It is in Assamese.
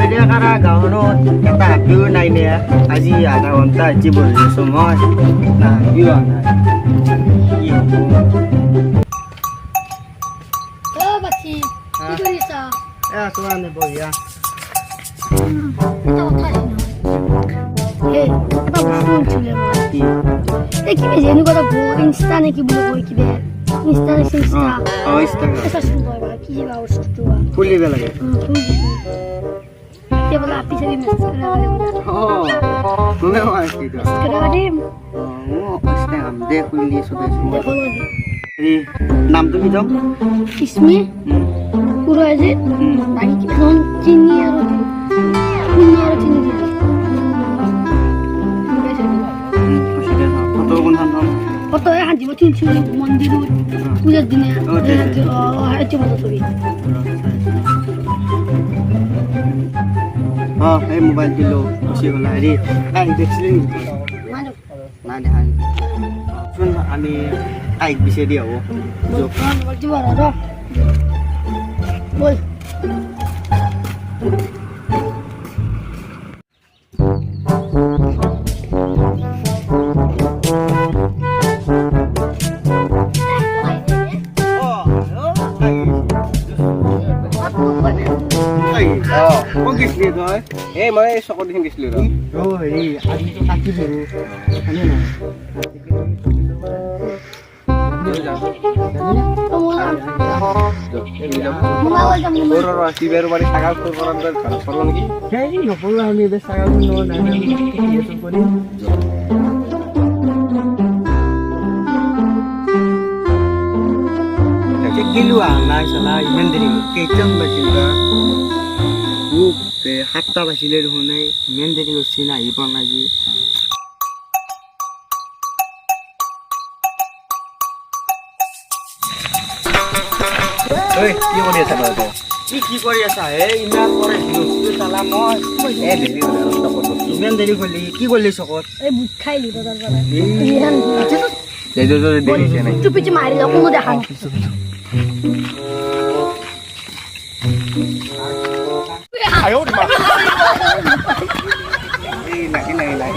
এতিয়া কাৰা গাঁৱত এটা হাতীও নাই নে আজি আধা ঘণ্টা আজি বহি আছোঁ মই না হাতীও অহা নাই কি হ'ব বাকি কি কৰিছা আছোঁ মানে বঢ়িয়া এটা কথা এই এটা বস্তু উঠিলে মই কি এই কিবা যেনেকুৱা এটা ইনষ্টা নে কি বুলি কয় কিবা ইনষ্টা নে ইনষ্টা ইনষ্টাগ্ৰাম এটা শুন কয় কি কিবা বস্তু খুলিব লাগে এতিয়া বোলে আপি চাবি মেছেজ কোনে হয় সেইটো কৰিব দিম মই ইনষ্টাগ্ৰাম দে খুলি চবে দেখো হেৰি নামটো কি যাম কিসমি পুরো আছে বাকি কি ফোন চিনি আর চিনি আর চিনি দিয়ে ফটো কোনখন থম কত হাঁটিব তিনছি মন্দির পূজার দিনে হাঁটছে মতো ছবি এই মোবাইল দিলো গুচি গ'লা হেৰি দেখছিলি নেকি নাই দেখা চোন আমি তাইক বিচাৰি আহোঁ বল ক'ত গৈছিলি তই এই মই চকত দেখি গৈছিলোঁ হেৰি আজিতো কাটি ধৰো হয়নে নহয় শিবেৰ বাড়ি ছাগাল কৰবো নাকি সেই নকৰোঁ আমি এবাৰ ছাগাল কৰি গেলো নাই চলা ইমান দেৰি কেইটান বাজিল সাতটা বাজিলে দেখোন ইমান দেৰি কৰিছে না আহি পোৱা নাই যি কি কৰি আছা তই কি কৰি আছা ইমান কৰে চালা মই ইমান দেৰি কৰিলি কি কৰিলি চকত এই বুট খাইলি বজাৰ পৰা দেখিছে নাই চুপি চুপি মাৰি যাওঁ কোনো দেখা নাই নাই